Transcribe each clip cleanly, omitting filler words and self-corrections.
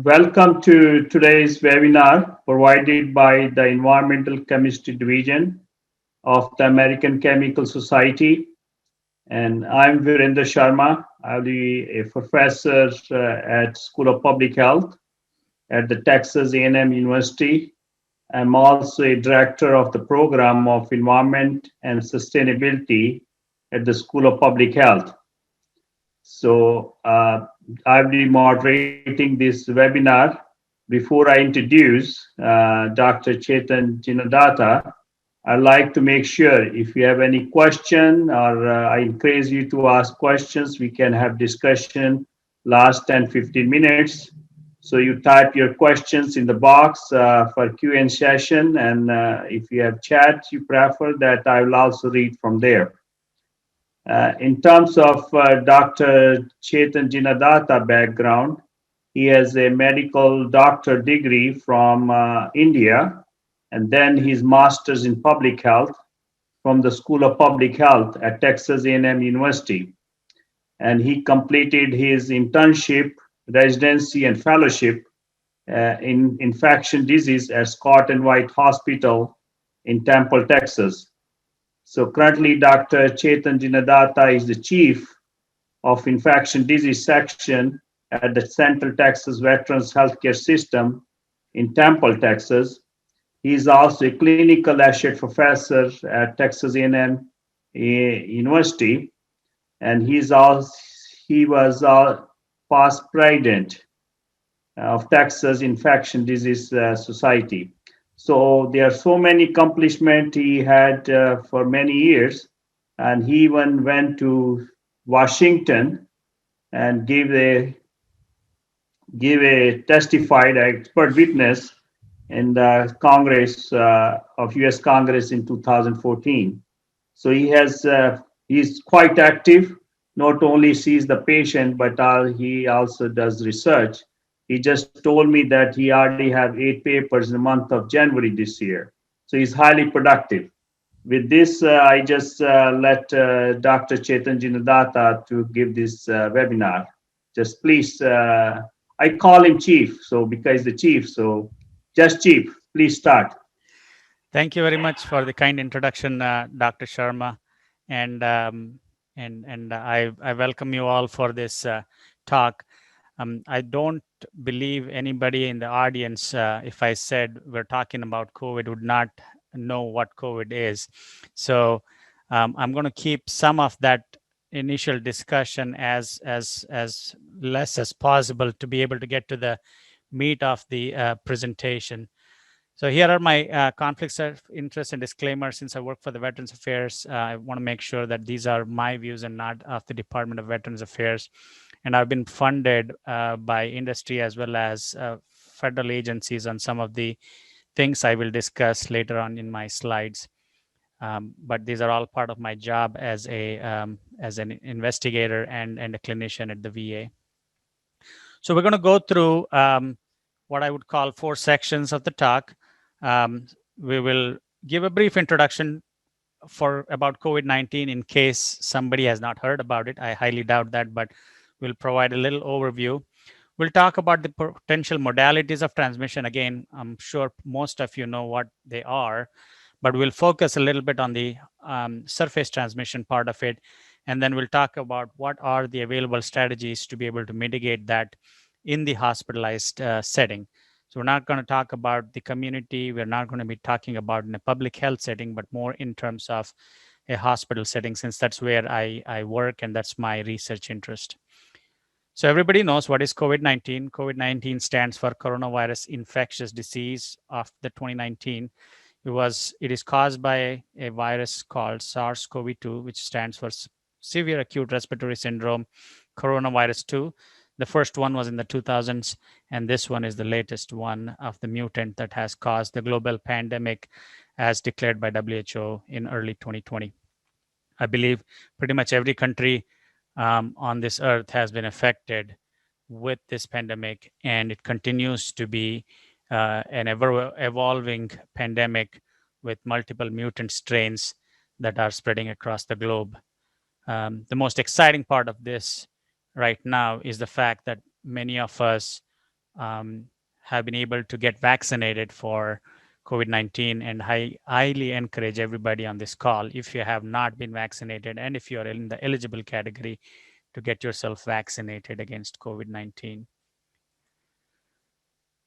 Welcome to today's webinar provided by the Environmental Chemistry Division of the American Chemical Society. And I'm Virender Sharma. I'll be a professor at School of Public Health at the Texas A&M University. I'm also a director of the program of Environment and Sustainability at the School of Public Health. So I'll be moderating this webinar. Before I introduce Dr. Chetan Jinadatha, I'd like to make sure if you have any question or I encourage you to ask questions, we can have discussion last 10, 15 minutes. So you type your questions in the box for Q&A session. And if you have chat, you prefer that I will also read from there. In terms of Dr. Chetan Jinadatha background, he has a medical doctor degree from India, and then his master's in public health from the School of Public Health at Texas A&M University. And he completed his internship, residency, and fellowship in infection disease at Scott and White Hospital in Temple, Texas. So currently, Dr. Chetan Jinadatha is the chief of infection disease section at the Central Texas Veterans Healthcare System in Temple, Texas. He is also a clinical associate professor at Texas A&M University, and he was past president of Texas Infection Disease Society. So there are so many accomplishments he had for many years, and he even went to Washington and gave a testified expert witness in the Congress of U.S. Congress in 2014. So he's quite active. Not only sees the patient, but he also does research. He just told me that he already have 8 papers in the month of January this year. So he's highly productive. With this, I just let Dr. Chetan Jinadatha to give this webinar. Just please, I call him Chief, so because the Chief, so just Chief, please start. Thank you very much for the kind introduction, Dr. Sharma, and I welcome you all for this talk. I don't believe anybody in the audience, if I said we're talking about COVID, would not know what COVID is. So I'm going to keep some of that initial discussion as less as possible to be able to get to the meat of the presentation. So here are my conflicts of interest and disclaimer. Since I work for the Veterans Affairs, I want to make sure that these are my views and not of the Department of Veterans Affairs. And I've been funded by industry as well as federal agencies on some of the things I will discuss later on in my slides. But these are all part of my job as an investigator and a clinician at the VA. So we're going to go through what I would call 4 sections of the talk. We will give a brief introduction about COVID-19 in case somebody has not heard about it. I highly doubt that, but we'll provide a little overview. We'll talk about the potential modalities of transmission. Again, I'm sure most of you know what they are, but we'll focus a little bit on the surface transmission part of it. And then we'll talk about what are the available strategies to be able to mitigate that in the hospitalized setting. So we're not going to talk about the community. We're not going to be talking about in a public health setting, but more in terms of a hospital setting, since that's where I work and that's my research interest. So everybody knows what is COVID-19. COVID-19 stands for coronavirus infectious disease of the 2019. It is caused by a virus called SARS-CoV-2, which stands for severe acute respiratory syndrome, coronavirus 2. The first one was in the 2000s, and this one is the latest one of the mutant that has caused the global pandemic as declared by WHO in early 2020. I believe pretty much every country on this earth has been affected with this pandemic, and it continues to be an ever-evolving pandemic with multiple mutant strains that are spreading across the globe. The most exciting part of this right now is the fact that many of us have been able to get vaccinated for COVID-19, and I highly encourage everybody on this call, if you have not been vaccinated and if you're in the eligible category, to get yourself vaccinated against COVID-19.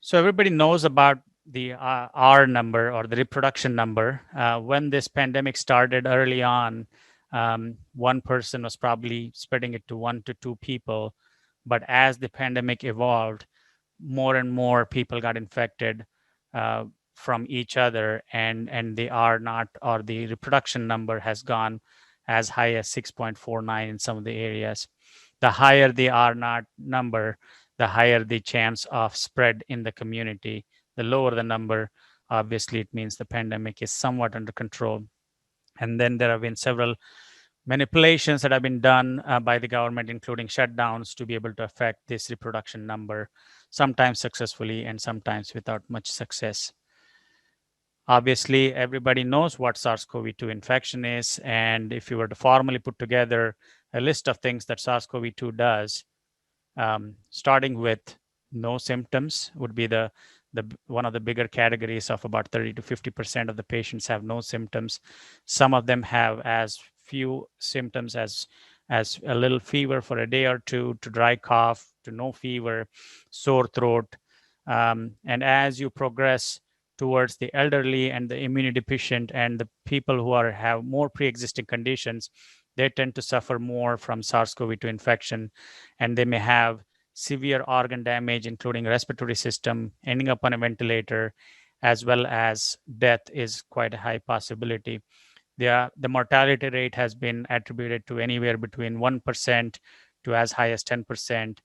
So everybody knows about the R number, or the reproduction number. When this pandemic started early on, one person was probably spreading it to 1 to 2 people. But as the pandemic evolved, more and more people got infected from each other, and the R naught, or the reproduction number, has gone as high as 6.49 in some of the areas. The higher the R naught number, the higher the chance of spread in the community. The lower the number, obviously it means the pandemic is somewhat under control. And then there have been several manipulations that have been done by the government, including shutdowns, to be able to affect this reproduction number, sometimes successfully and sometimes without much success. Obviously, everybody knows what SARS-CoV-2 infection is, and if you were to formally put together a list of things that SARS-CoV-2 does, starting with no symptoms would be the one of the bigger categories. Of about 30 to 50% of the patients have no symptoms. Some of them have as few symptoms as a little fever for a day or two, to dry cough, to no fever, sore throat. And as you progress towards the elderly and the immunodeficient and the people who have more pre-existing conditions, they tend to suffer more from SARS-CoV-2 infection, and they may have severe organ damage, including respiratory system, ending up on a ventilator, as well as death is quite a high possibility. The mortality rate has been attributed to anywhere between 1% to as high as 10%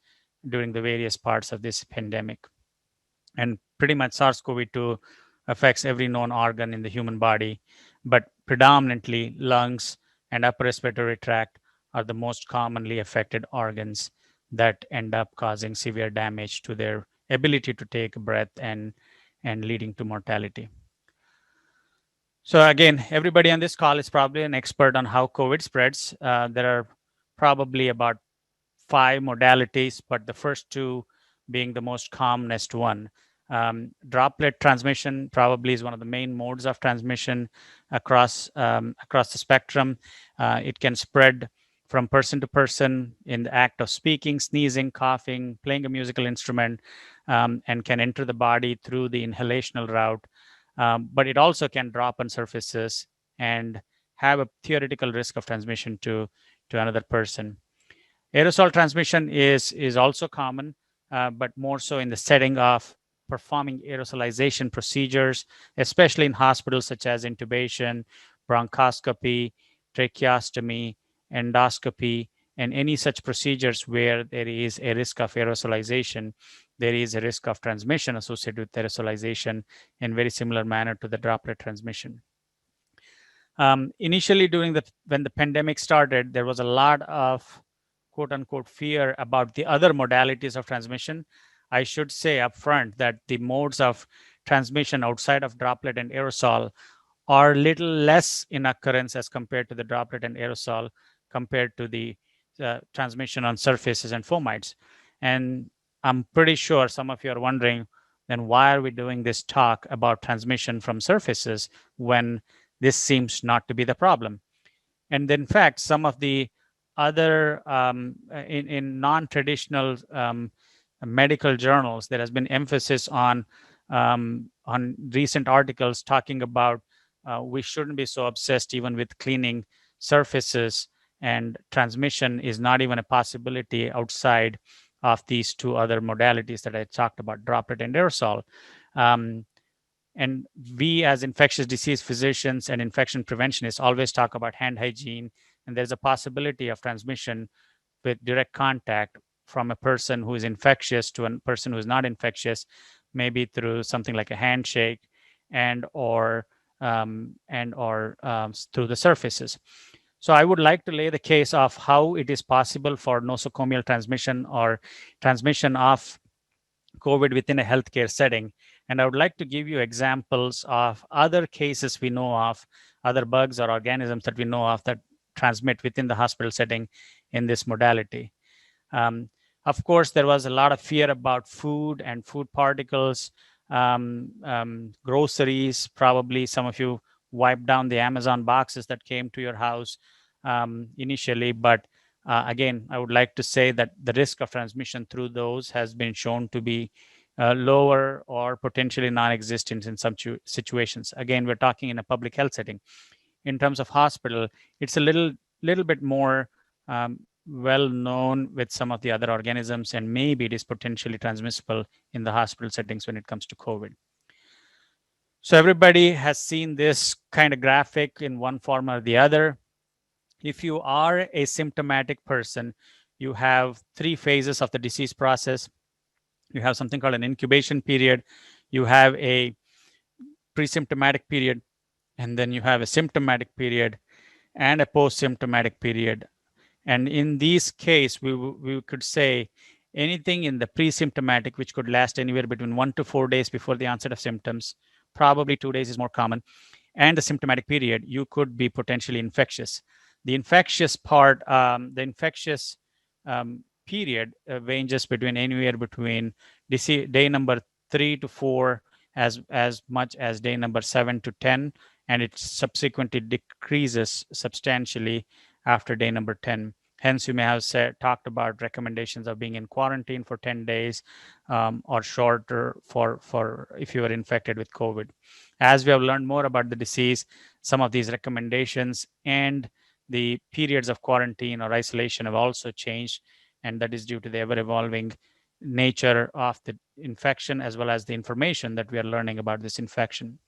during the various parts of this pandemic. And pretty much SARS-CoV-2 affects every known organ in the human body, but predominantly lungs and upper respiratory tract are the most commonly affected organs that end up causing severe damage to their ability to take a breath and leading to mortality. So again, everybody on this call is probably an expert on how COVID spreads. There are probably about 5 modalities, but the first 2 being the most commonest one. Droplet transmission probably is one of the main modes of transmission across the spectrum. It can spread from person to person in the act of speaking, sneezing, coughing, playing a musical instrument, and can enter the body through the inhalational route. But it also can drop on surfaces and have a theoretical risk of transmission to another person. Aerosol transmission is also common, but more so in the setting of performing aerosolization procedures, especially in hospitals such as intubation, bronchoscopy, tracheostomy, endoscopy, and any such procedures where there is a risk of aerosolization. There is a risk of transmission associated with aerosolization in very similar manner to the droplet transmission. Initially, when the pandemic started, there was a lot of quote unquote fear about the other modalities of transmission. I should say upfront that the modes of transmission outside of droplet and aerosol are little less in occurrence as compared to the droplet and aerosol, compared to the transmission on surfaces and fomites. And I'm pretty sure some of you are wondering, then why are we doing this talk about transmission from surfaces when this seems not to be the problem? And in fact, some of the other in non-traditional medical journals, there has been emphasis on recent articles talking about we shouldn't be so obsessed even with cleaning surfaces, and transmission is not even a possibility outside of these 2 other modalities that I talked about, droplet and aerosol. And we as infectious disease physicians and infection preventionists always talk about hand hygiene, and there's a possibility of transmission with direct contact from a person who is infectious to a person who is not infectious, maybe through something like a handshake and or through the surfaces. So I would like to lay the case of how it is possible for nosocomial transmission or transmission of COVID within a healthcare setting. And I would like to give you examples of other cases we know of, other bugs or organisms that we know of that transmit within the hospital setting in this modality. Of course, there was a lot of fear about food and food particles, groceries. Probably some of you wiped down the Amazon boxes that came to your house initially. But again, I would like to say that the risk of transmission through those has been shown to be lower or potentially non-existent in some situations. Again, we're talking in a public health setting. In terms of hospital, it's a little bit more well known with some of the other organisms, and maybe it is potentially transmissible in the hospital settings when it comes to COVID. So everybody has seen this kind of graphic in one form or the other. If you are a symptomatic person, you have 3 phases of the disease process. You have something called an incubation period, you have a pre-symptomatic period, and then you have a symptomatic period and a post-symptomatic period. And in this case, we could say anything in the pre-symptomatic, which could last anywhere between 1 to 4 days before the onset of symptoms, probably 2 days is more common, and the symptomatic period, you could be potentially infectious. The infectious part, the infectious period ranges between anywhere between day number 3 to 4, as much as day number 7 to 10, and it subsequently decreases substantially after day number 10. Hence, you may have talked about recommendations of being in quarantine for 10 days or shorter for if you are infected with COVID. As we have learned more about the disease, some of these recommendations and the periods of quarantine or isolation have also changed, and that is due to the ever-evolving nature of the infection as well as the information that we are learning about this infection.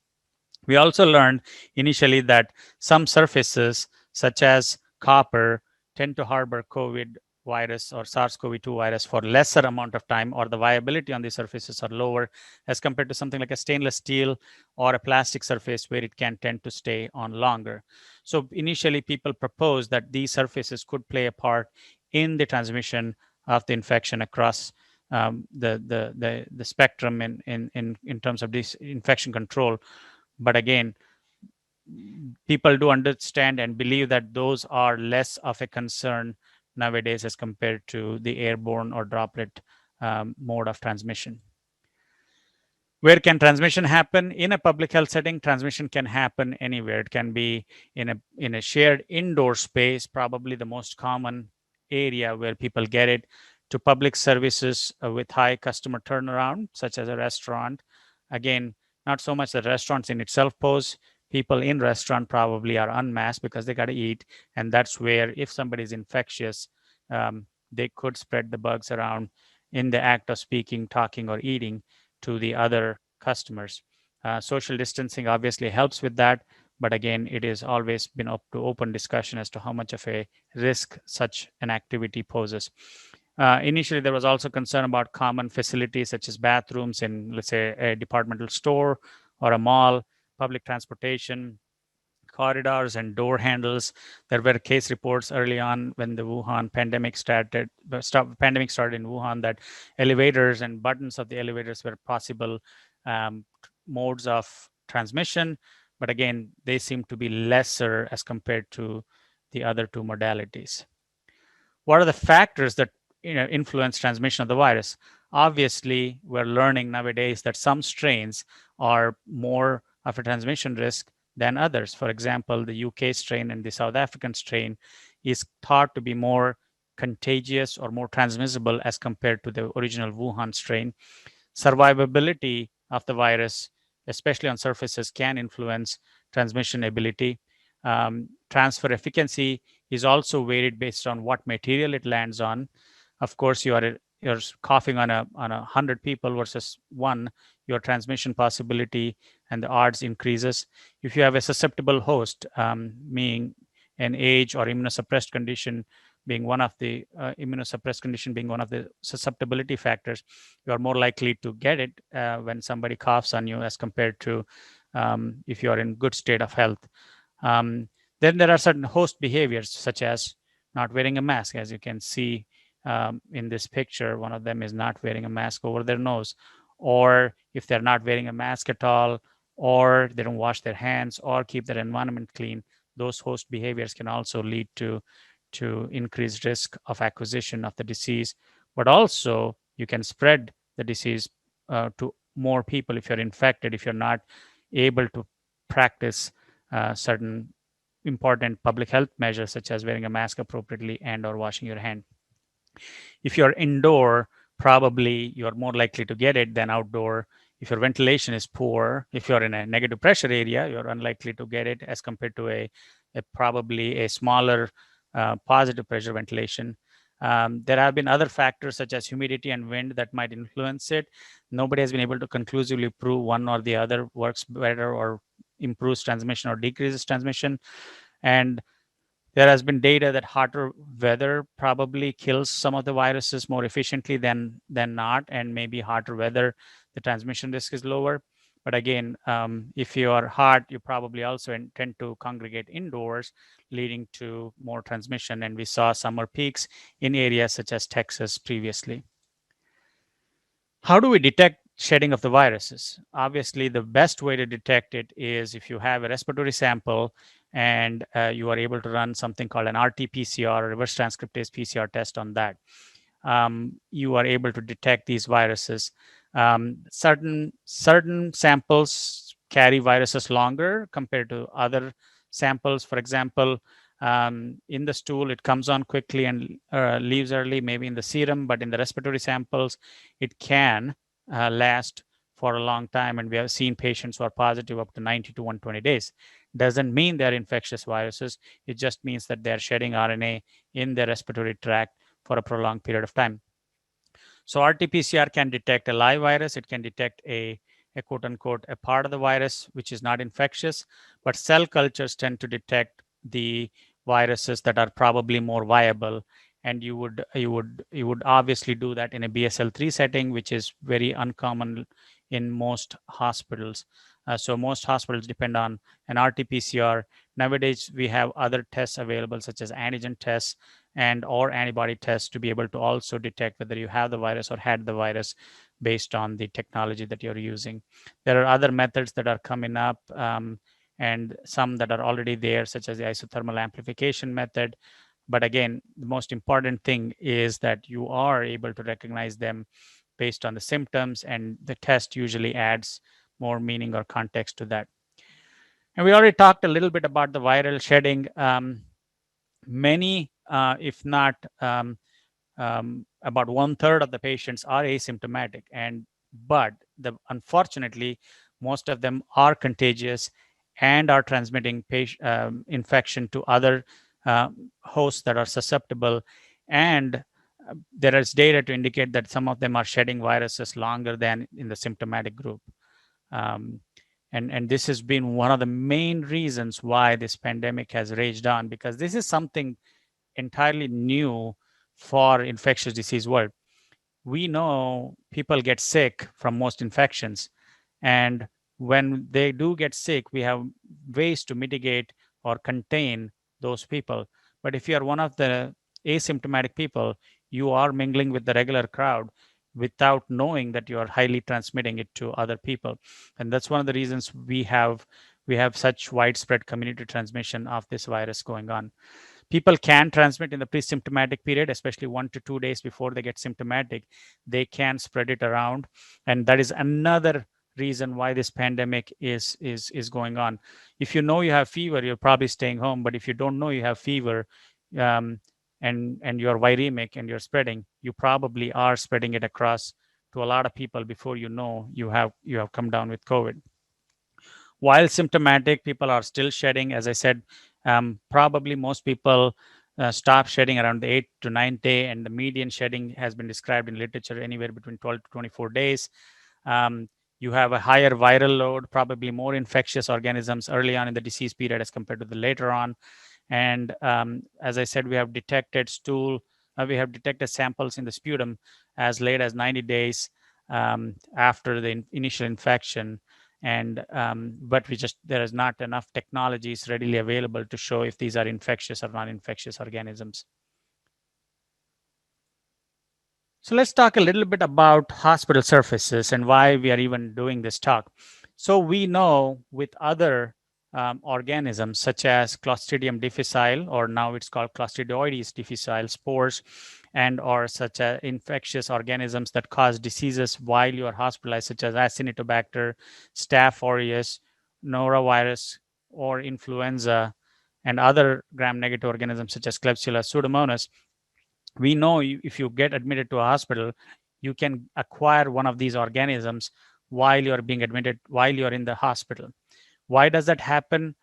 We also learned initially that some surfaces, such as copper, tend to harbor COVID virus or SARS-CoV-2 virus for lesser amount of time, or the viability on these surfaces are lower as compared to something like a stainless steel or a plastic surface where it can tend to stay on longer. So initially, people proposed that these surfaces could play a part in the transmission of the infection across the spectrum in terms of this infection control. But again, people do understand and believe that those are less of a concern nowadays as compared to the airborne or droplet mode of transmission. Where can transmission happen? In a public health setting, transmission can happen anywhere. It can be in a shared indoor space, probably the most common area where people get it, to public services with high customer turnaround, such as a restaurant. Again, not so much the restaurants in itself pose. People in restaurant probably are unmasked because they got to eat, and that's where if somebody is infectious, they could spread the bugs around in the act of speaking, talking, or eating to the other customers. Social distancing obviously helps with that, but again, it has always been up to open discussion as to how much of a risk such an activity poses. Initially, there was also concern about common facilities such as bathrooms in, let's say, a departmental store or a mall, public transportation, corridors and door handles. There were case reports early on when the Wuhan pandemic started. Pandemic started in Wuhan, that elevators and buttons of the elevators were possible modes of transmission. But again, they seem to be lesser as compared to the other two modalities. What are the factors that influence transmission of the virus? Obviously, we're learning nowadays that some strains are more of a transmission risk than others. For example, the UK strain and the South African strain is thought to be more contagious or more transmissible as compared to the original Wuhan strain. Survivability of the virus, especially on surfaces, can influence transmission ability. Transfer efficacy is also varied based on what material it lands on. Of course, you're coughing on 100 people versus 1, your transmission possibility and the odds increases. If you have a susceptible host, meaning an age or immunosuppressed condition being one of the susceptibility factors, you are more likely to get it when somebody coughs on you as compared to if you are in good state of health. Then there are certain host behaviors, such as not wearing a mask. As you can see in this picture, one of them is not wearing a mask over their nose. Or if they're not wearing a mask at all, or they don't wash their hands or keep their environment clean, those host behaviors can also lead to increased risk of acquisition of the disease, but also you can spread the disease to more people if you're infected, if you're not able to practice certain important public health measures such as wearing a mask appropriately and or washing your hand. If you're indoor, probably you're more likely to get it than outdoor. If your ventilation is poor, if you're in a negative pressure area, you're unlikely to get it as compared to probably a smaller positive pressure ventilation. There have been other factors such as humidity and wind that might influence it. Nobody has been able to conclusively prove one or the other works better or improves transmission or decreases transmission. And there has been data that hotter weather probably kills some of the viruses more efficiently than not, and maybe hotter weather, the transmission risk is lower. But again, if you are hot, you probably also tend to congregate indoors, leading to more transmission. And we saw summer peaks in areas such as Texas previously. How do we detect shedding of the viruses? Obviously, the best way to detect it is if you have a respiratory sample and you are able to run something called an RT-PCR, reverse transcriptase PCR test on that. You are able to detect these viruses. Certain samples carry viruses longer compared to other samples. For example, in the stool, it comes on quickly and leaves early, maybe in the serum, but in the respiratory samples, it can last for a long time. And we have seen patients who are positive up to 90 to 120 days. Doesn't mean they're infectious viruses. It just means that they're shedding RNA in their respiratory tract for a prolonged period of time. So RT-PCR can detect a live virus. It can detect a quote unquote a part of the virus which is not infectious, but cell cultures tend to detect the viruses that are probably more viable. And you would obviously do that in a BSL-3 setting, which is very uncommon in most hospitals. So most hospitals depend on an RT-PCR. Nowadays, we have other tests available, such as antigen tests and or antibody tests, to be able to also detect whether you have the virus or had the virus based on the technology that you're using. There are other methods that are coming up, and some that are already there, such as the isothermal amplification method. But again, the most important thing is that you are able to recognize them based on the symptoms, and the test usually adds more meaning or context to that. And we already talked a little bit about the viral shedding. Many, if not about 1/3 of the patients are asymptomatic, but unfortunately, most of them are contagious and are transmitting infection to other hosts that are susceptible. And there is data to indicate that some of them are shedding viruses longer than in the symptomatic group. And this has been one of the main reasons why this pandemic has raged on, because this is something entirely new for infectious disease world. We know people get sick from most infections, and when they do get sick, we have ways to mitigate or contain those people. But if you are one of the asymptomatic people, you are mingling with the regular crowd without knowing that you are highly transmitting it to other people. And that's one of the reasons we have such widespread community transmission of this virus going on. People can transmit in the pre-symptomatic period, especially 1 to 2 days before they get symptomatic. They can spread it around, and that is another reason why this pandemic is going on. If you know you have fever, you're probably staying home. But if you don't know you have fever, and you're viremic and you're spreading, you probably are spreading it across to a lot of people before you know you have come down with COVID. While symptomatic, people are still shedding. As I said, probably most people stop shedding around the 8 to 9th day, and the median shedding has been described in literature anywhere between 12 to 24 days. You have a higher viral load, probably more infectious organisms early on in the disease period as compared to the later on. And as I said, we have detected samples in the sputum as late as 90 days after the initial infection. And but there is not enough technologies readily available to show if these are infectious or non-infectious organisms. So let's talk a little bit about hospital surfaces and why we are even doing this talk. So we know with other organisms such as Clostridium difficile, or now it's called Clostridioides difficile spores, and or such as infectious organisms that cause diseases while you are hospitalized, such as Acinetobacter, Staph aureus, norovirus, or influenza, and other gram-negative organisms such as Klebsiella pseudomonas. We know if you get admitted to a hospital, you can acquire one of these organisms while you're being admitted, while you're in the hospital. Why does that happen?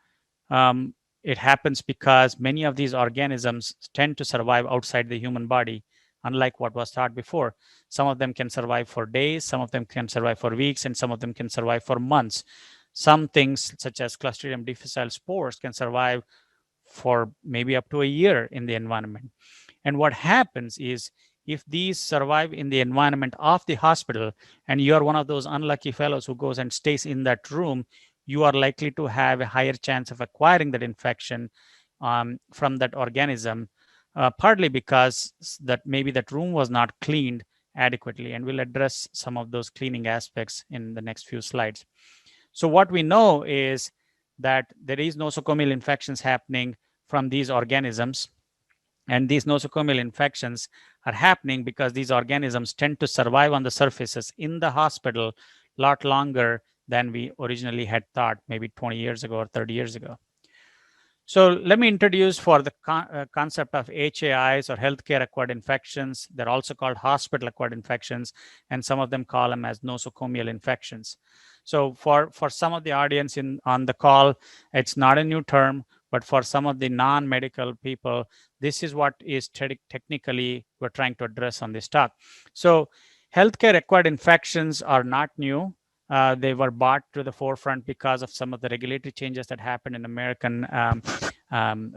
Um, it happens because many of these organisms tend to survive outside the human body, unlike what was thought before. Some of them can survive for days, some of them can survive for weeks, and some of them can survive for months. Some things, such as Clostridium difficile spores, can survive for maybe up to a year in the environment. And what happens is, if these survive in the environment of the hospital, and you're one of those unlucky fellows who goes and stays in that room, you are likely to have a higher chance of acquiring that infection from that organism, partly because that maybe that room was not cleaned adequately. And we'll address some of those cleaning aspects in the next few slides. So what we know is that there is nosocomial infections happening from these organisms. And these nosocomial infections are happening because these organisms tend to survive on the surfaces in the hospital a lot longer than we originally had thought, maybe 20 years ago or 30 years ago. So let me introduce for the concept of HAIs, or healthcare acquired infections. They're also called hospital acquired infections, and some of them call them as nosocomial infections. So for some of the audience on the call, it's not a new term, but for some of the non-medical people, this is what is technically we're trying to address on this talk. So healthcare acquired infections are not new. They were brought to the forefront because of some of the regulatory changes that happened in American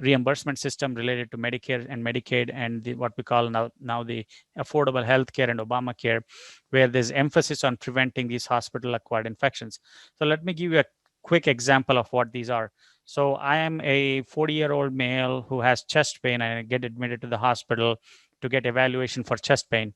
reimbursement system related to Medicare and Medicaid, and what we call now the Affordable Health Care and Obamacare, where there's emphasis on preventing these hospital-acquired infections. So let me give you a quick example of what these are. So I am a 40-year-old male who has chest pain, and I get admitted to the hospital to get evaluation for chest pain.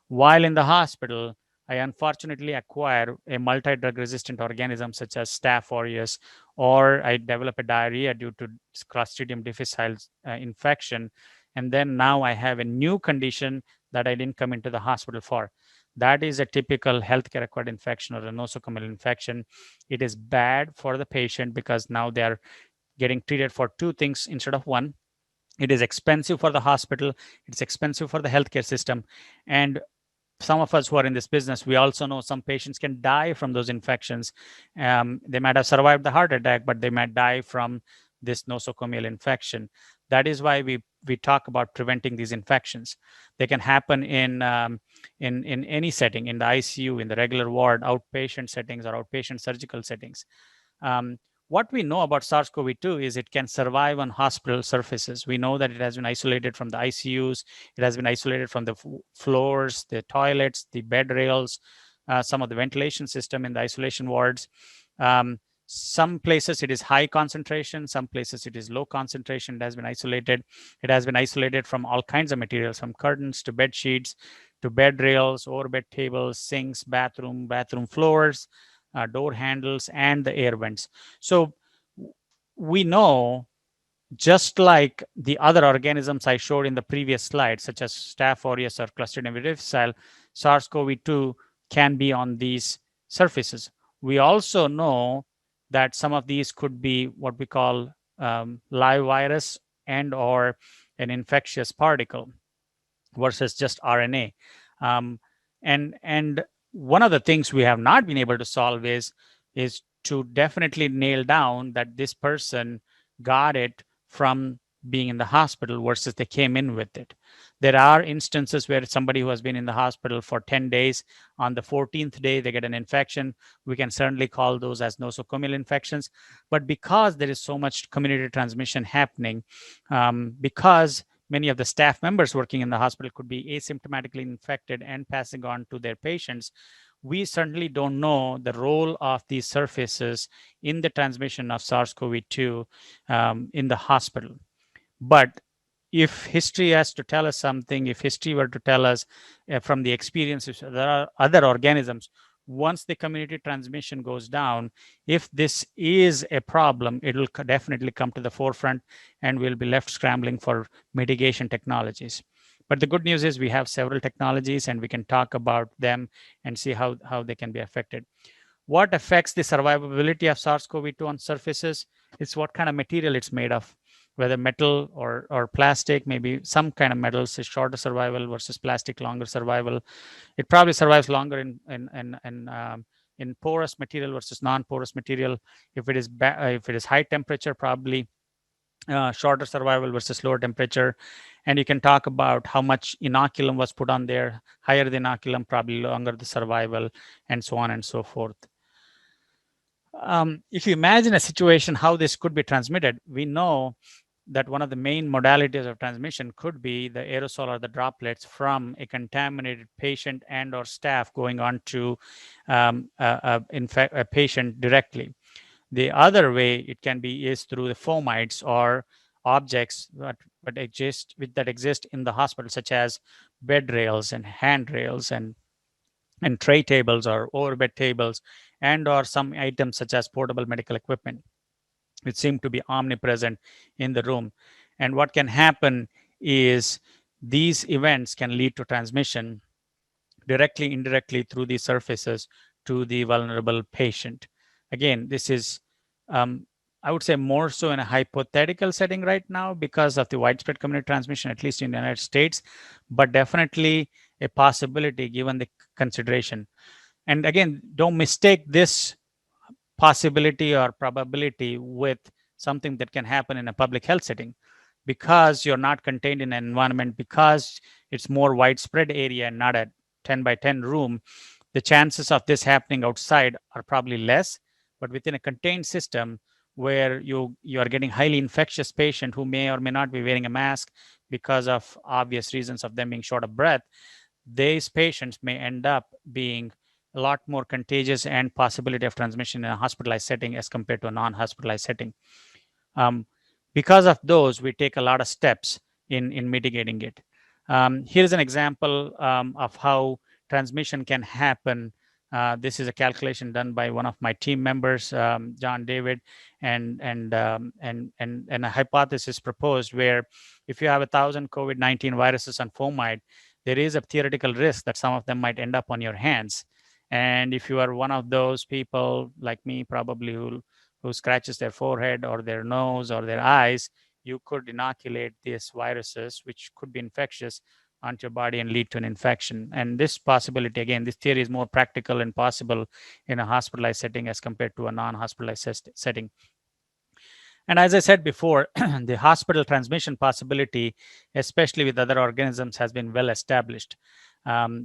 While in the hospital, I unfortunately acquire a multi-drug resistant organism such as Staph aureus, or I develop a diarrhea due to Clostridium difficile infection. And then now I have a new condition that I didn't come into the hospital for. That is a typical healthcare acquired infection, or a nosocomial infection. It is bad for the patient because now they are getting treated for two things instead of one. It is expensive for the hospital, it's expensive for the healthcare system, and some of us who are in this business, we also know some patients can die from those infections. They might have survived the heart attack, but they might die from this nosocomial infection. That is why we talk about preventing these infections. They can happen in any setting, in the ICU, in the regular ward, outpatient settings, or outpatient surgical settings. What we know about SARS-CoV-2 is it can survive on hospital surfaces. We know that it has been isolated from the ICUs. It has been isolated from the floors, the toilets, the bed rails, some of the ventilation system in the isolation wards. Some places it is high concentration, some places it is low concentration. It has been isolated. It has been isolated from all kinds of materials, from curtains to bed sheets to bed rails, overbed tables, sinks, bathroom floors, door handles, and the air vents. So we know, just like the other organisms I showed in the previous slide, such as Staph aureus or Clostridium difficile, SARS-CoV-2 can be on these surfaces. We also know that some of these could be what we call live virus and or an infectious particle versus just RNA. And one of the things we have not been able to solve is to definitely nail down that this person got it from being in the hospital versus they came in with it. There are instances where somebody who has been in the hospital for 10 days, on the 14th day, they get an infection. We can certainly call those as nosocomial infections. But because there is so much community transmission happening, because many of the staff members working in the hospital could be asymptomatically infected and passing on to their patients, we certainly don't know the role of these surfaces in the transmission of SARS-CoV-2 in the hospital. But if history has to tell us something, if history were to tell us from the experiences, there are other organisms, once the community transmission goes down, if this is a problem, it will definitely come to the forefront and we'll be left scrambling for mitigation technologies. But the good news is we have several technologies and we can talk about them and see how they can be affected. What affects the survivability of SARS-CoV-2 on surfaces is what kind of material it's made of, whether metal or plastic. Maybe some kind of metals is shorter survival versus plastic longer survival. It probably survives longer in porous material versus non-porous material. If it is high temperature, probably shorter survival versus lower temperature. And you can talk about how much inoculum was put on there. Higher the inoculum, probably longer the survival, and so on and so forth. If you imagine a situation how this could be transmitted, we know that one of the main modalities of transmission could be the aerosol or the droplets from a contaminated patient and or staff going on to a patient directly. The other way it can be is through the fomites or objects that exist in the hospital, such as bed rails and handrails and tray tables or overbed tables, and or some items such as portable medical equipment, which seem to be omnipresent in the room. And what can happen is these events can lead to transmission directly, indirectly through these surfaces to the vulnerable patient. Again, this is, I would say, more so in a hypothetical setting right now because of the widespread community transmission, at least in the United States, but definitely a possibility given the consideration. And again, don't mistake this possibility or probability with something that can happen in a public health setting. Because you're not contained in an environment, because it's more widespread area and not a 10 by 10 room, the chances of this happening outside are probably less. But within a contained system where you are getting highly infectious patient who may or may not be wearing a mask because of obvious reasons of them being short of breath, these patients may end up being a lot more contagious and possibility of transmission in a hospitalized setting as compared to a non-hospitalized setting. Because of those, we take a lot of steps in mitigating it. Here's an example of how transmission can happen. This is a calculation done by one of my team members, John David, and a hypothesis proposed where if you have 1,000 COVID-19 viruses on fomite, there is a theoretical risk that some of them might end up on your hands. And if you are one of those people like me, probably who scratches their forehead or their nose or their eyes, you could inoculate these viruses, which could be infectious, onto your body and lead to an infection. And this possibility, again, this theory is more practical and possible in a hospitalized setting as compared to a non-hospitalized setting. And as I said before, the hospital transmission possibility, especially with other organisms, has been well established.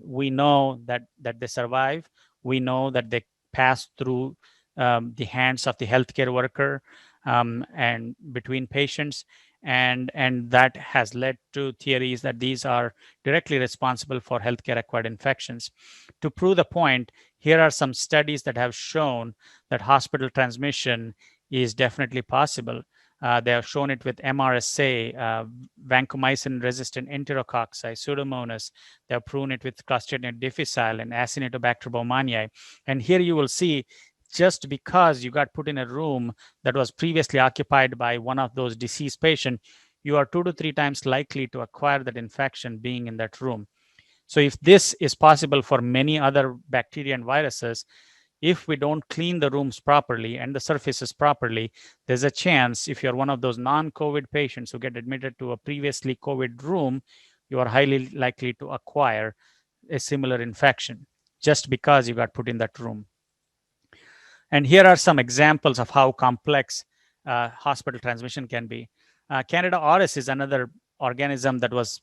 We know that they survive. We know that they pass through the hands of the healthcare worker and between patients. And that has led to theories that these are directly responsible for healthcare acquired infections. To prove the point, here are some studies that have shown that hospital transmission is definitely possible. They have shown it with MRSA, vancomycin-resistant enterococci, Pseudomonas. They have proven it with Clostridium difficile and Acinetobacter baumannii. And here you will see, just because you got put in a room that was previously occupied by one of those deceased patients, you are 2 to 3 times likely to acquire that infection being in that room. So if this is possible for many other bacteria and viruses, if we don't clean the rooms properly and the surfaces properly, there's a chance if you're one of those non-COVID patients who get admitted to a previously COVID room, you are highly likely to acquire a similar infection just because you got put in that room. And here are some examples of how complex hospital transmission can be. Candida auris is another organism that was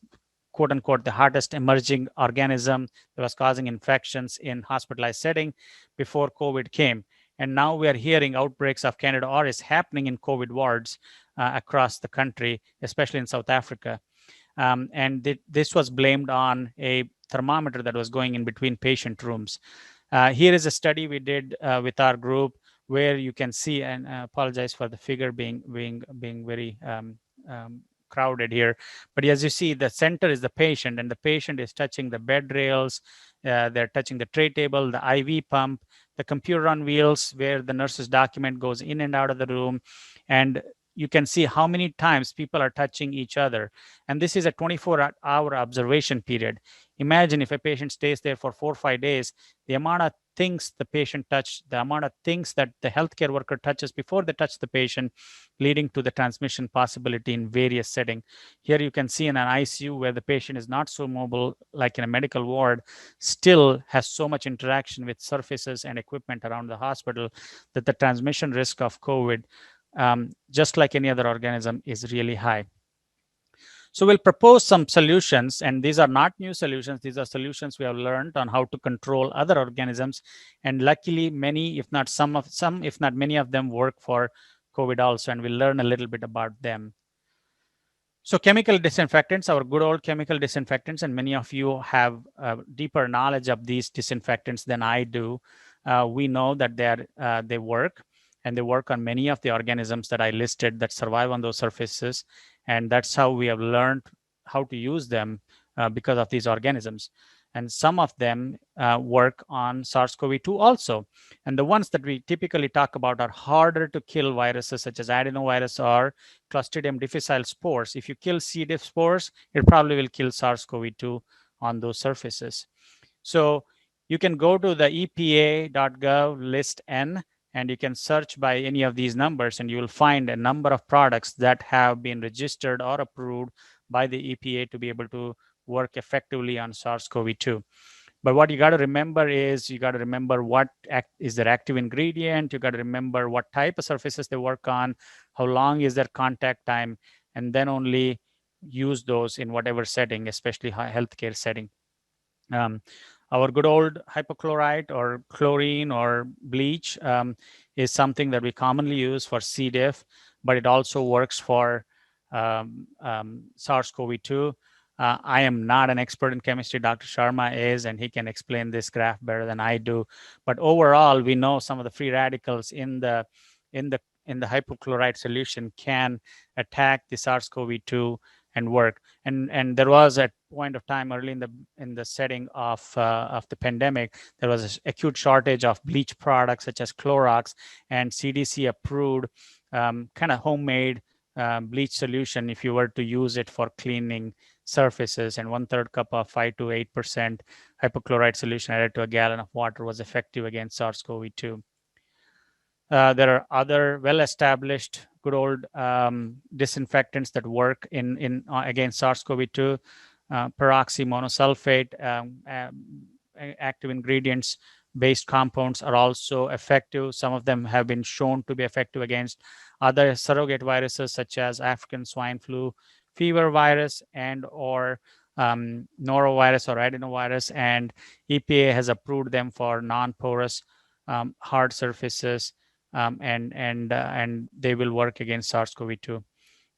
quote unquote the hardest emerging organism that was causing infections in hospitalized setting before COVID came. And now we are hearing outbreaks of Candida auris happening in COVID wards across the country, especially in South Africa. And this was blamed on a thermometer that was going in between patient rooms. Here is a study we did with our group where you can see, and I apologize for the figure being very crowded here. But as you see, the center is the patient, and the patient is touching the bed rails. They're touching the tray table, the IV pump, the computer on wheels where the nurse's document goes in and out of the room. And you can see how many times people are touching each other. And this is a 24-hour observation period. Imagine if a patient stays there for 4 or 5 days, the amount of things the patient touched, the amount of things that the healthcare worker touches before they touch the patient, leading to the transmission possibility in various settings. Here you can see in an ICU where the patient is not so mobile, like in a medical ward, still has so much interaction with surfaces and equipment around the hospital that the transmission risk of COVID, just like any other organism, is really high. So we'll propose some solutions, and these are not new solutions. These are solutions we have learned on how to control other organisms. And luckily, many, if not some, if not many of them work for COVID also, and we'll learn a little bit about them. So chemical disinfectants, our good old chemical disinfectants, and many of you have deeper knowledge of these disinfectants than I do. We know that they work, and they work on many of the organisms that I listed that survive on those surfaces. And that's how we have learned how to use them because of these organisms. And some of them work on SARS-CoV-2 also. And the ones that we typically talk about are harder to kill viruses such as adenovirus or Clostridium difficile spores. If you kill C. diff spores, it probably will kill SARS-CoV-2 on those surfaces. So you can go to the EPA.gov list N, and you can search by any of these numbers, and you will find a number of products that have been registered or approved by the EPA to be able to work effectively on SARS-CoV-2. But what you got to remember is you got to remember what is their active ingredient. You got to remember what type of surfaces they work on, how long is their contact time, and then only use those in whatever setting, especially healthcare setting. Our good old hypochlorite or chlorine or bleach is something that we commonly use for C. diff, but it also works for SARS-CoV-2. I am not an expert in chemistry. Dr. Sharma is, and he can explain this graph better than I do. But overall, we know some of the free radicals in the hypochlorite solution can attack the SARS-CoV-2 and work. And there was a point of time early in the setting of the pandemic, there was an acute shortage of bleach products such as Clorox, and CDC approved kind of homemade bleach solution if you were to use it for cleaning surfaces, and 1/3 cup of 5 to 8% hypochlorite solution added to a gallon of water was effective against SARS-CoV-2. There are other well-established good old disinfectants that work against SARS-CoV-2. Peroxy monosulfate, active ingredients based compounds are also effective. Some of them have been shown to be effective against other surrogate viruses such as African swine flu fever virus and or norovirus or adenovirus, and EPA has approved them for non-porous hard surfaces, and they will work against SARS-CoV-2.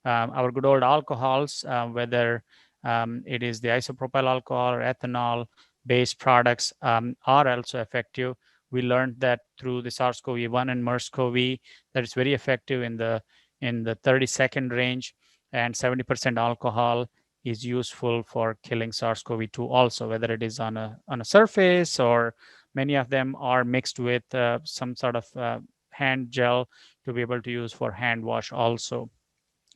Our good old alcohols, whether it is the isopropyl alcohol or ethanol based products, are also effective. We learned that through the SARS-CoV-1 and MERS-CoV that it's very effective in the 30-second range, and 70% alcohol is useful for killing SARS-CoV-2 also, whether it is on a surface or many of them are mixed with some sort of hand gel to be able to use for hand wash also.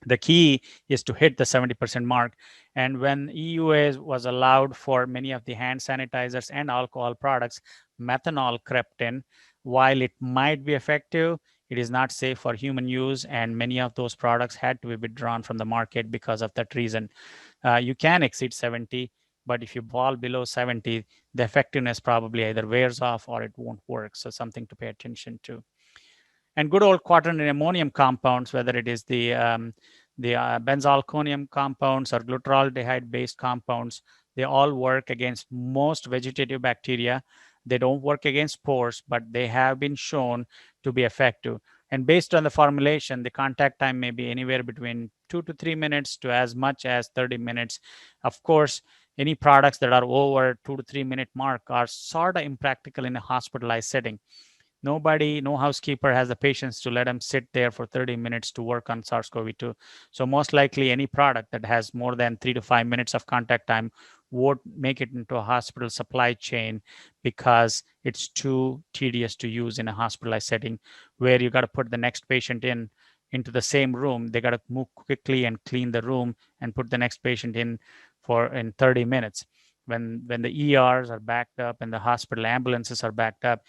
The key is to hit the 70% mark. And when EUA was allowed for many of the hand sanitizers and alcohol products, methanol crept in. While it might be effective, it is not safe for human use, and many of those products had to be withdrawn from the market because of that reason. You can exceed 70, but if you fall below 70, the effectiveness probably either wears off or it won't work. So something to pay attention to. And good old quaternary ammonium compounds, whether it is the benzalkonium compounds or glutaraldehyde-based compounds, they all work against most vegetative bacteria. They don't work against spores, but they have been shown to be effective. And based on the formulation, the contact time may be anywhere between 2 to 3 minutes to as much as 30 minutes. Of course, any products that are over 2 to 3 minute mark are sort of impractical in a hospitalized setting. Nobody, no housekeeper has the patience to let them sit there for 30 minutes to work on SARS-CoV-2. So most likely any product that has more than 3 to 5 minutes of contact time would make it into a hospital supply chain because it's too tedious to use in a hospitalized setting where you got to put the next patient in into the same room, they got to move quickly and clean the room and put the next patient in in 30 minutes. When the ERs are backed up and the hospital ambulances are backed up,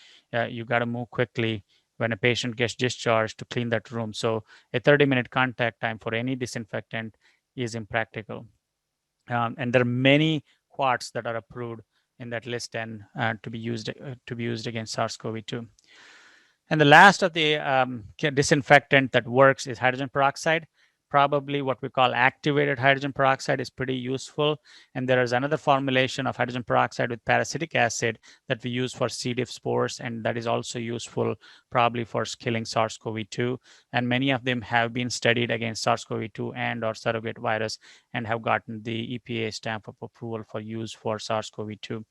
you got to move quickly when a patient gets discharged to clean that room. So a 30-minute contact time for any disinfectant is impractical. And there are many quarts that are approved in that list and to be used against SARS-CoV-2. And the last of the disinfectant that works is hydrogen peroxide. Probably what we call activated hydrogen peroxide is pretty useful. And there is another formulation of hydrogen peroxide with parasitic acid that we use for C. diff spores, and that is also useful probably for killing SARS-CoV-2. And many of them have been studied against SARS-CoV-2 and or surrogate virus and have gotten the EPA stamp of approval for use for SARS-CoV-2.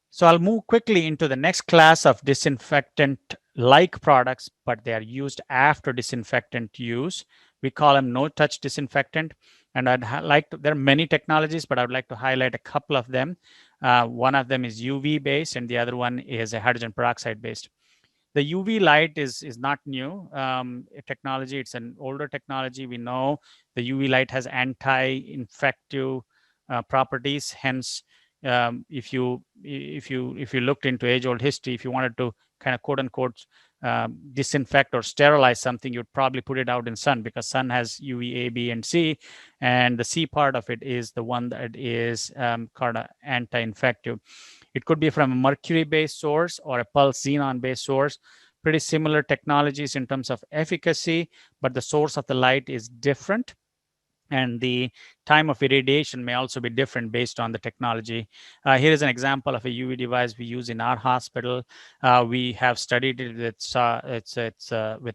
So I'll move quickly into the next class of disinfectant-like products, but they are used after disinfectant use. We call them no-touch disinfectant. And there are many technologies, but I would like to highlight a couple of them. One of them is UV-based, and the other one is a hydrogen peroxide-based. The UV light is not new technology. It's an older technology. We know the UV light has anti-infective properties. Hence, if you looked into age-old history, if you wanted to kind of quote unquote disinfect or sterilize something, you'd probably put it out in sun, because sun has UV A, B, and C, and the C part of it is the one that is called anti-infective. It could be from a mercury-based source or a pulse xenon-based source. Pretty similar technologies in terms of efficacy, but the source of the light is different. And the time of irradiation may also be different based on the technology. Here is an example of a UV device we use in our hospital. We have studied it with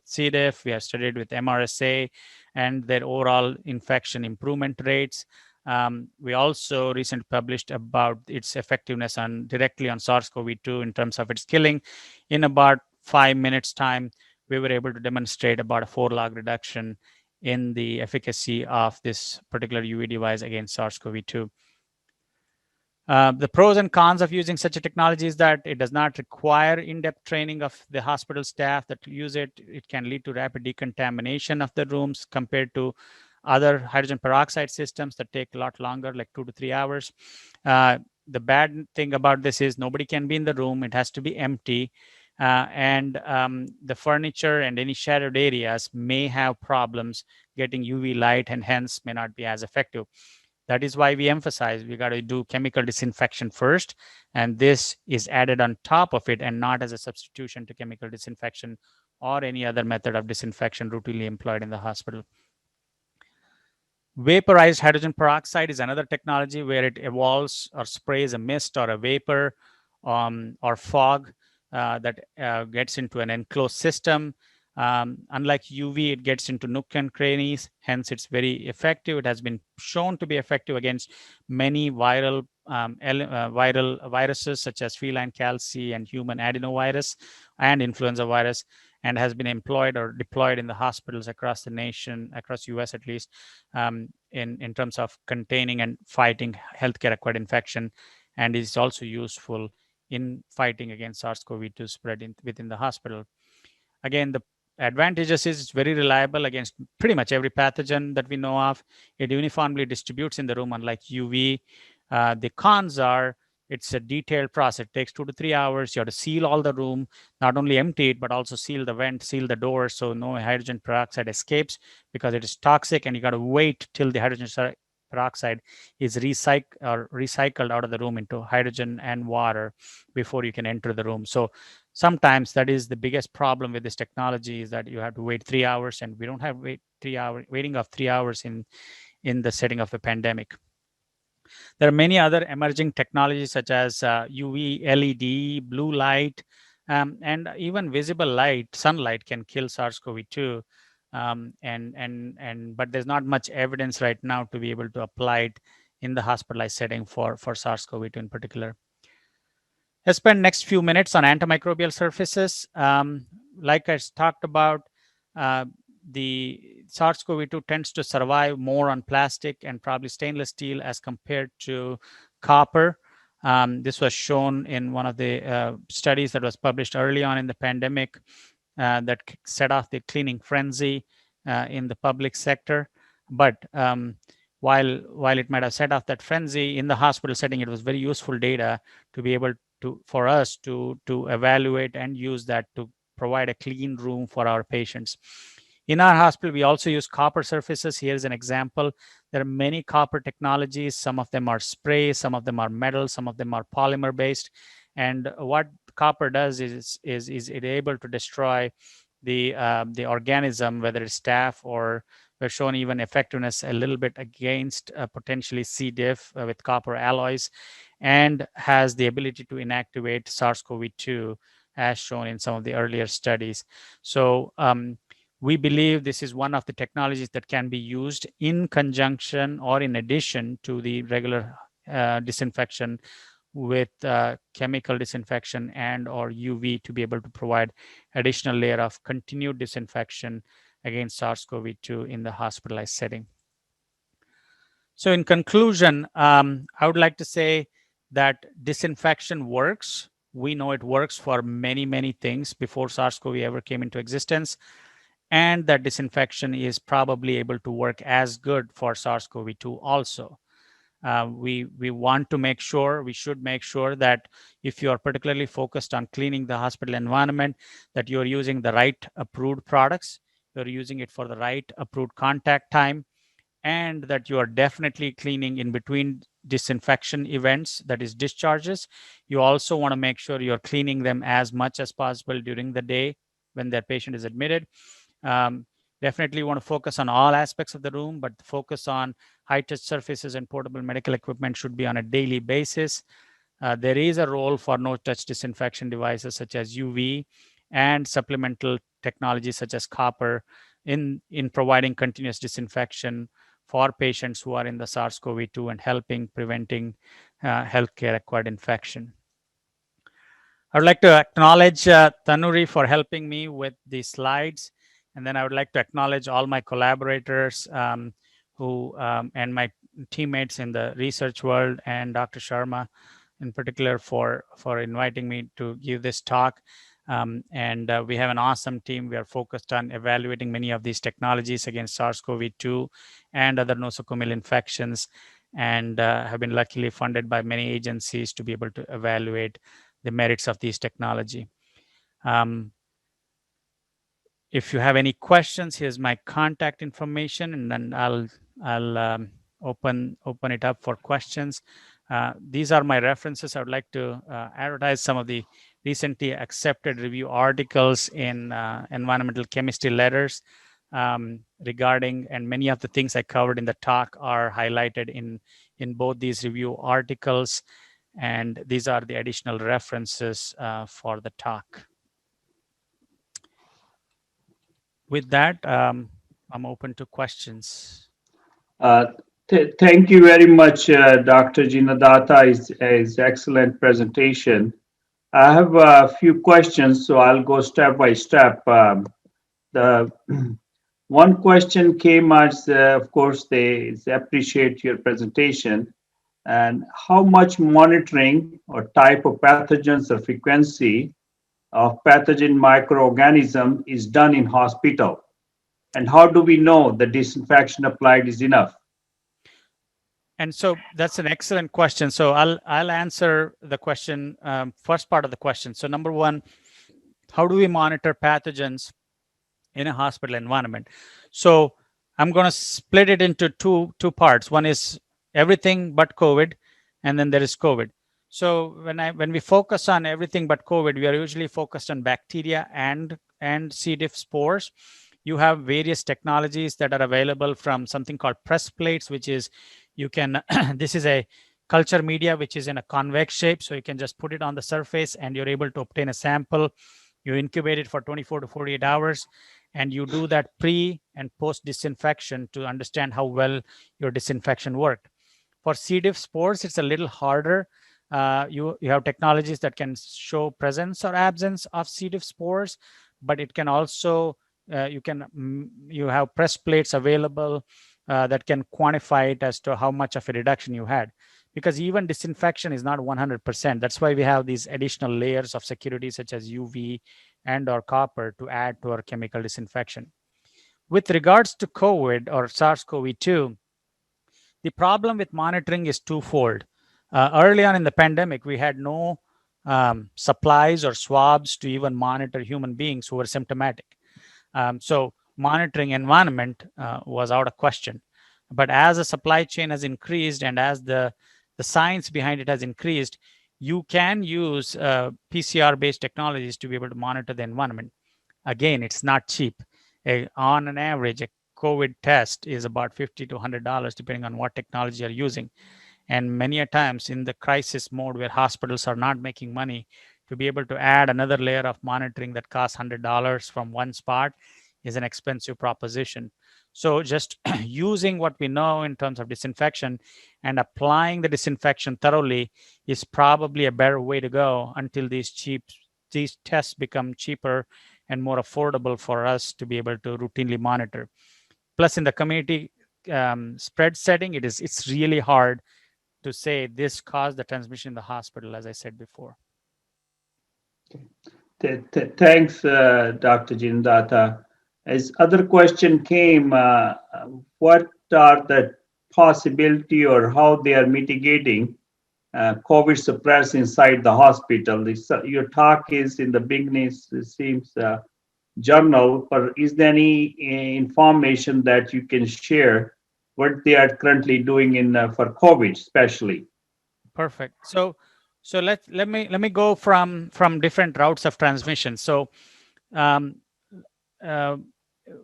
C. diff. We have studied with MRSA and their overall infection improvement rates. We also recently published about its effectiveness directly on SARS-CoV-2 in terms of its killing. In about 5 minutes time, we were able to demonstrate about a 4-log reduction in the efficacy of this particular UV device against SARS-CoV-2. The pros and cons of using such a technology is that it does not require in-depth training of the hospital staff that use it. It can lead to rapid decontamination of the rooms compared to other hydrogen peroxide systems that take a lot longer, like 2 to 3 hours. The bad thing about this is nobody can be in the room. It has to be empty. And the furniture and any shadowed areas may have problems getting UV light and hence may not be as effective. That is why we emphasize we got to do chemical disinfection first, and this is added on top of it and not as a substitution to chemical disinfection or any other method of disinfection routinely employed in the hospital. Vaporized hydrogen peroxide is another technology where it evolves or sprays a mist or a vapor or fog that gets into an enclosed system. Unlike UV, it gets into nook and crannies, hence it's very effective. It has been shown to be effective against many viral viruses such as feline calci and human adenovirus and influenza virus, and has been employed or deployed in the hospitals across the nation, across US at least, in terms of containing and fighting healthcare acquired infection, and is also useful in fighting against SARS-CoV-2 spread within the hospital. Again, the advantages is it's very reliable against pretty much every pathogen that we know of. It uniformly distributes in the room, unlike UV. The cons are it's a detailed process. It takes 2 to 3 hours. You have to seal all the room, not only empty it, but also seal the vent, seal the doors, so no hydrogen peroxide escapes because it is toxic, and you got to wait till the hydrogen peroxide is recycled out of the room into hydrogen and water before you can enter the room. So sometimes that is the biggest problem with this technology, is that you have to wait 3 hours, and we don't have waiting of 3 hours in the setting of a pandemic. There are many other emerging technologies such as UV, LED, blue light, and even visible light, sunlight can kill SARS-CoV-2. But there's not much evidence right now to be able to apply it in the hospitalized setting for SARS-CoV-2 in particular. Let's spend next few minutes on antimicrobial surfaces. Like I talked about, the SARS-CoV-2 tends to survive more on plastic and probably stainless steel as compared to copper. This was shown in one of the studies that was published early on in the pandemic. that set off the cleaning frenzy in the public sector. But while it might have set off that frenzy in the hospital setting, it was very useful data to be able to for us to evaluate and use that to provide a clean room for our patients. In our hospital, we also use copper surfaces. Here's an example. There are many copper technologies. Some of them are spray, some of them are metal, some of them are polymer based. And what copper does is it able to destroy the organism, whether it's staph, or we've shown even effectiveness a little bit against potentially C. diff with copper alloys, and has the ability to inactivate SARS-CoV-2 as shown in some of the earlier studies. So we believe this is one of the technologies that can be used in conjunction or in addition to the regular disinfection with chemical disinfection and or UV to be able to provide additional layer of continued disinfection against SARS-CoV-2 in the hospitalized setting. So in conclusion, I would like to say that disinfection works. We know it works for many, many things before SARS-CoV ever came into existence. And that disinfection is probably able to work as good for SARS-CoV-2 also. We want to make sure, we should make sure that if you are particularly focused on cleaning the hospital environment, that you're using the right approved products, you're using it for the right approved contact time, and that you are definitely cleaning in between disinfection events, that is discharges. You also want to make sure you're cleaning them as much as possible during the day when that patient is admitted. Definitely want to focus on all aspects of the room, but the focus on high touch surfaces and portable medical equipment should be on a daily basis. There is a role for no touch disinfection devices such as UV and supplemental technologies such as copper in providing continuous disinfection for patients who are in the SARS-CoV-2 and helping preventing healthcare acquired infection. I would like to acknowledge Tanuri for helping me with the slides. And then I would like to acknowledge all my collaborators who and my teammates in the research world, and Dr. Sharma in particular for inviting me to give this talk. And we have an awesome team. We are focused on evaluating many of these technologies against SARS-CoV-2 and other nosocomial infections, and have been luckily funded by many agencies to be able to evaluate the merits of these technology. If you have any questions, here's my contact information, and then I'll open it up for questions. These are my references. I would like to advertise some of the recently accepted review articles in environmental chemistry letters regarding, and many of the things I covered in the talk are highlighted in both these review articles, and these are the additional references for the talk. With that, I'm open to questions. Thank you very much, Dr. Jinadatha. Is excellent presentation. I have a few questions, so I'll go step by step. The one question came as, of course, they appreciate your presentation, and how much monitoring or type of pathogens or frequency of pathogen microorganism is done in hospital, and how do we know the disinfection applied is enough? And so that's an excellent question. So I'll answer the question, first part of the question. So number one, how do we monitor pathogens in a hospital environment? So I'm going to split it into two parts. One is everything but COVID, and then there is COVID. So when we focus on everything but COVID, we are usually focused on bacteria and C. diff spores. You have various technologies that are available, from something called press plates, which is you can this is a culture media which is in a convex shape, so you can just put it on the surface and you're able to obtain a sample. You incubate it for 24 to 48 hours, and you do that pre and post disinfection to understand how well your disinfection worked. For C. diff spores, it's a little harder. You have technologies that can show presence or absence of C. diff spores, but it can also you have press plates available that can quantify it as to how much of a reduction you had. because even disinfection is not 100%. That's why we have these additional layers of security such as UV and or copper to add to our chemical disinfection. With regards to COVID or SARS-CoV-2, the problem with monitoring is twofold. Early on in the pandemic, we had no supplies or swabs to even monitor human beings who were symptomatic. So monitoring environment was out of question. But as the supply chain has increased and as the science behind it has increased, you can use PCR-based technologies to be able to monitor the environment. Again, it's not cheap. On an average, a COVID test is about $50 to $100, depending on what technology you're using. And many a times in the crisis mode where hospitals are not making money, to be able to add another layer of monitoring that costs $100 from one spot is an expensive proposition. So just using what we know in terms of disinfection and applying the disinfection thoroughly is probably a better way to go until these tests become cheaper and more affordable for us to be able to routinely monitor. Plus, in the community spread setting, it's really hard to say this caused the transmission in the hospital, as I said before. Thanks, Dr. Jinadatha. As other question came, what are the possibility or how they are mitigating COVID suppress inside the hospital? Your talk is in the beginning, it seems journal, but is there any information that you can share what they are currently doing in for COVID, especially? Perfect. So let me go from different routes of transmission. So um,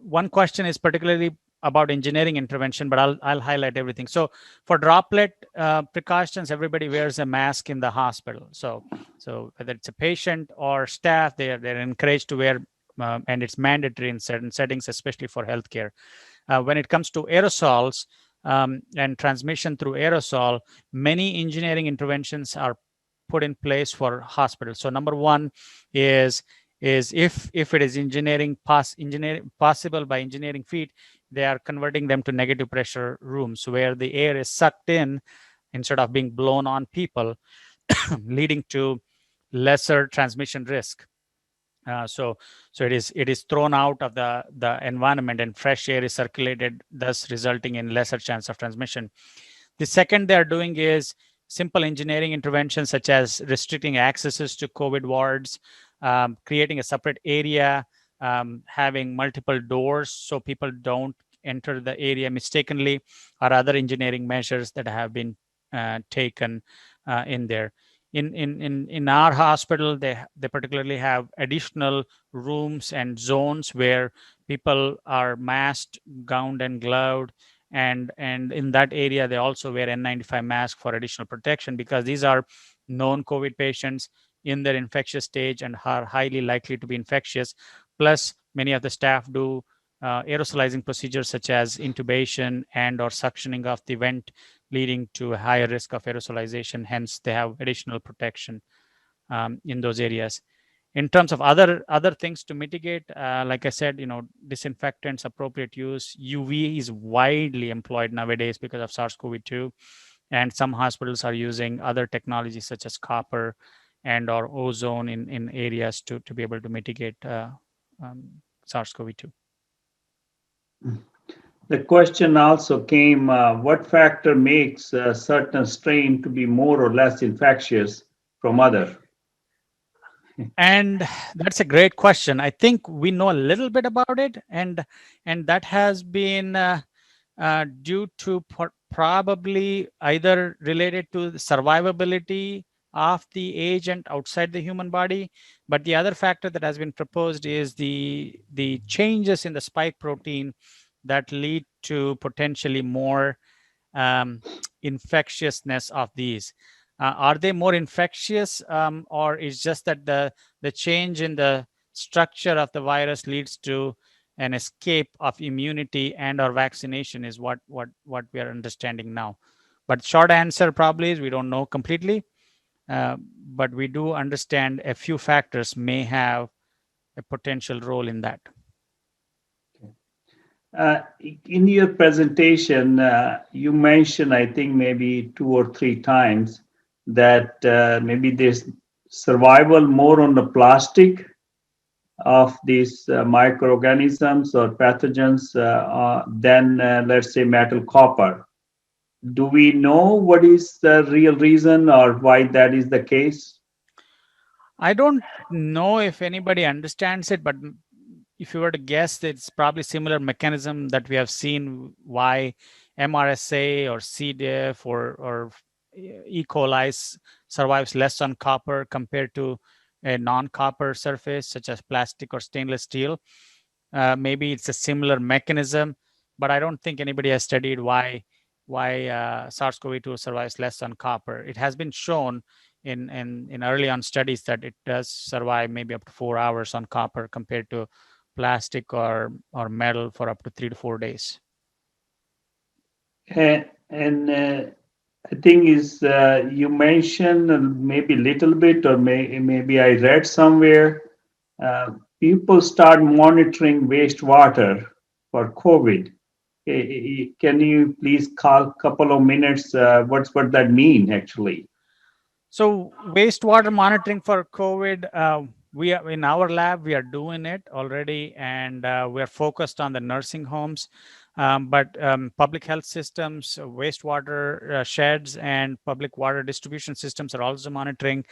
one question is particularly about engineering intervention, but I'll highlight everything. So for droplet precautions, everybody wears a mask in the hospital. So whether it's a patient or staff, they're encouraged to wear, and it's mandatory in certain settings, especially for healthcare. When it comes to aerosols and transmission through aerosol, many engineering interventions are put in place for hospitals. So number one is if it is possible by engineering feat, they are converting them to negative pressure rooms where the air is sucked in instead of being blown on people, leading to lesser transmission risk. So it is thrown out of the environment and fresh air is circulated, thus resulting in lesser chance of transmission. The second they are doing is simple engineering interventions such as restricting accesses to COVID wards, creating a separate area, having multiple doors so people don't enter the area mistakenly, or other engineering measures that have been taken in there. In our hospital, they particularly have additional rooms and zones where people are masked, gowned, and gloved. And in that area, they also wear N95 mask for additional protection, because these are known COVID patients in their infectious stage and are highly likely to be infectious. Plus, many of the staff do aerosolizing procedures such as intubation and or suctioning of the vent, leading to a higher risk of aerosolization. Hence, they have additional protection in those areas. In terms of other things to mitigate, like I said, disinfectants, appropriate use. UV is widely employed nowadays because of SARS-CoV-2, and some hospitals are using other technologies such as copper and or ozone in areas to be able to mitigate SARS-CoV-2. The question also came, what factor makes a certain strain to be more or less infectious from other? And that's a great question. I think we know a little bit about it, and that has been due to probably either related to the survivability of the agent outside the human body. But the other factor that has been proposed is the changes in the spike protein that lead to potentially more infectiousness of these. Are they more infectious, or is just that the change in the structure of the virus leads to an escape of immunity and or vaccination is what we are understanding now. But short answer probably is we don't know completely, but we do understand a few factors may have a potential role in that. In your presentation, you mentioned, I think, maybe 2 or 3 times that maybe there's survival more on the plastic of these microorganisms or pathogens than, let's say, metal copper. Do we know what is the real reason or why that is the case? I don't know if anybody understands it, but if you were to guess, it's probably similar mechanism that we have seen why MRSA or C. diff or E. coli survives less on copper compared to a non-copper surface such as plastic or stainless steel. Maybe it's a similar mechanism, but I don't think anybody has studied why SARS-CoV-2 survives less on copper. It has been shown in early on studies that it does survive maybe up to 4 hours on copper compared to plastic or metal for up to 3 to 4 days. And I think is you mentioned maybe a little bit, or maybe I read somewhere, people start monitoring wastewater for COVID. Can you please call a couple of minutes? What that mean actually? So wastewater monitoring for COVID, we are in our lab. We are doing it already, and we are focused on the nursing homes. But public health systems, wastewater sheds, and public water distribution systems are also monitoring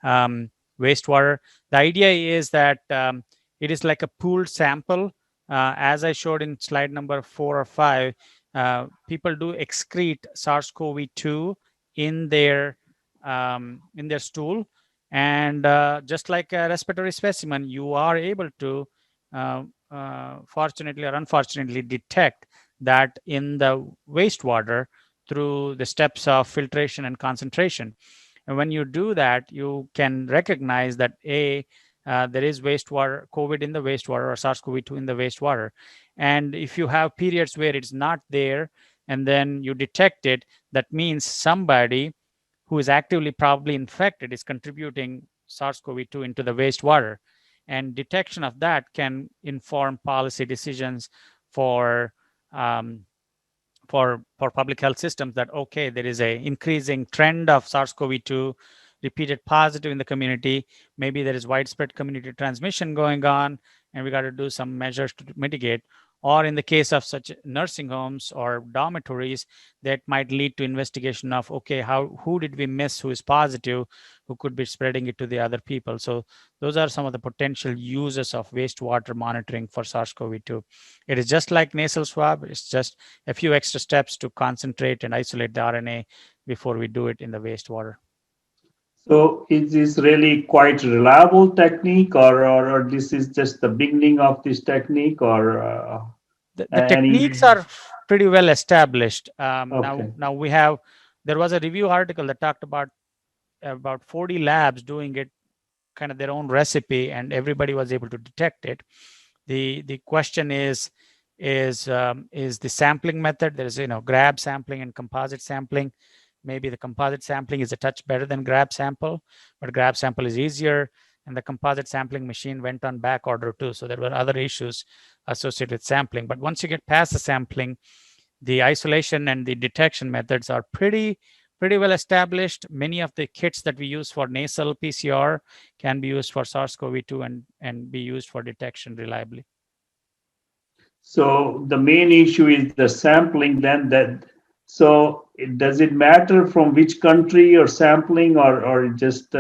wastewater. The idea is that it is like a pooled sample. As I showed in slide number 4 or 5, people do excrete SARS-CoV-2 in their stool, and just like a respiratory specimen, you are able to fortunately or unfortunately detect that in the wastewater through the steps of filtration and concentration. And when you do that, you can recognize that there is wastewater COVID in the wastewater or SARS-CoV-2 in the wastewater. And if you have periods where it's not there and then you detect it, that means somebody who is actively probably infected is contributing SARS-CoV-2 into the wastewater. And detection of that can inform policy decisions for um, public health systems that, okay, there is a increasing trend of SARS-CoV-2 repeated positive in the community. Maybe there is widespread community transmission going on, and we got to do some measures to mitigate. Or in the case of such nursing homes or dormitories, that might lead to investigation of, okay, who did we miss who is positive, who could be spreading it to the other people. So those are some of the potential uses of wastewater monitoring for SARS-CoV-2. It is just like nasal swab. It's just a few extra steps to concentrate and isolate the RNA before we do it in the wastewater. So is this really quite reliable technique, or this is just the beginning of this technique, or The any? techniques are pretty well established. Okay. Now there was a review article that talked about 40 labs doing it, kind of their own recipe, and everybody was able to detect it. The question is the sampling method. There's grab sampling and composite sampling. Maybe the composite sampling is a touch better than grab sample, but grab sample is easier, and the composite sampling machine went on back order too. So there were other issues associated with sampling. But once you get past the sampling, the isolation and the detection methods are pretty well established. Many of the kits that we use for nasal PCR can be used for SARS-CoV-2 and be used for detection reliably. So the main issue is the sampling. Then so does it matter from which country you're sampling, or just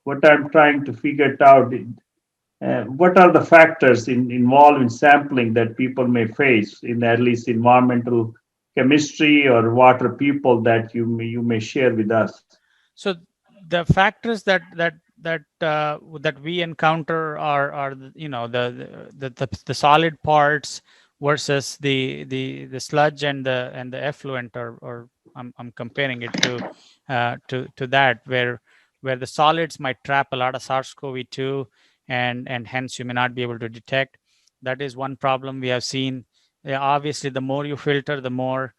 what I'm trying to figure it out? What are the factors involved in sampling that people may face in at least environmental chemistry or water people that you may share with us? So the factors that we encounter are the solid parts versus the sludge and the effluent, or I'm comparing it to that, where the solids might trap a lot of SARS-CoV-2, and hence you may not be able to detect. That is one problem we have seen. Obviously, the more you filter, the more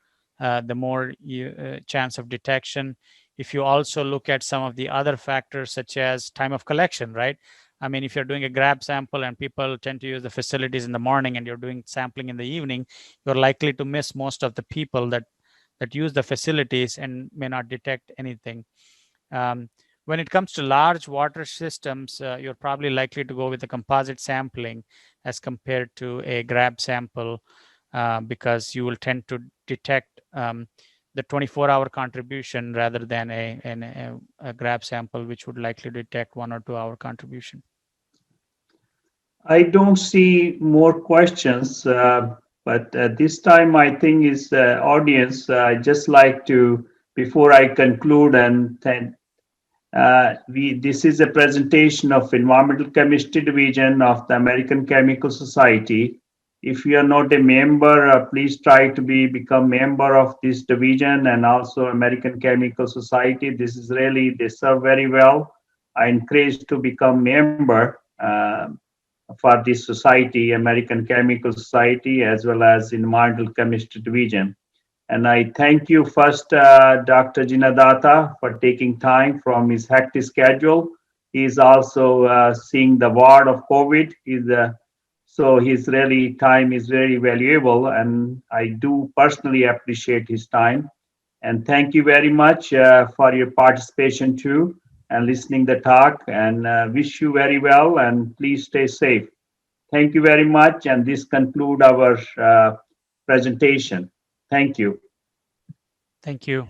chance of detection. If you also look at some of the other factors, such as time of collection, right? I mean, if you're doing a grab sample and people tend to use the facilities in the morning and you're doing sampling in the evening, you're likely to miss most of the people that use the facilities and may not detect anything. When it comes to large water systems, you're probably likely to go with a composite sampling as compared to a grab sample, because you will tend to detect the 24-hour contribution rather than a grab sample, which would likely detect 1 or 2 hour contribution. I don't see more questions, but this time I think is audience. I just like to, before I conclude, and this is a presentation of Environmental Chemistry Division of the American Chemical Society. If you are not a member, please try to become member of this division and also American Chemical Society. This is really, they serve very well. I encourage to become member for this society, American Chemical Society, as well as Environmental Chemistry Division. And I thank you first, Dr. Jinadatha, for taking time from his hectic schedule. He's also seeing the ward of COVID. So his really time is very valuable, and I do personally appreciate his time. And thank you very much for your participation too, and listening the talk. And wish you very well, and please stay safe. Thank you very much, and this conclude our presentation. Thank you. Thank you.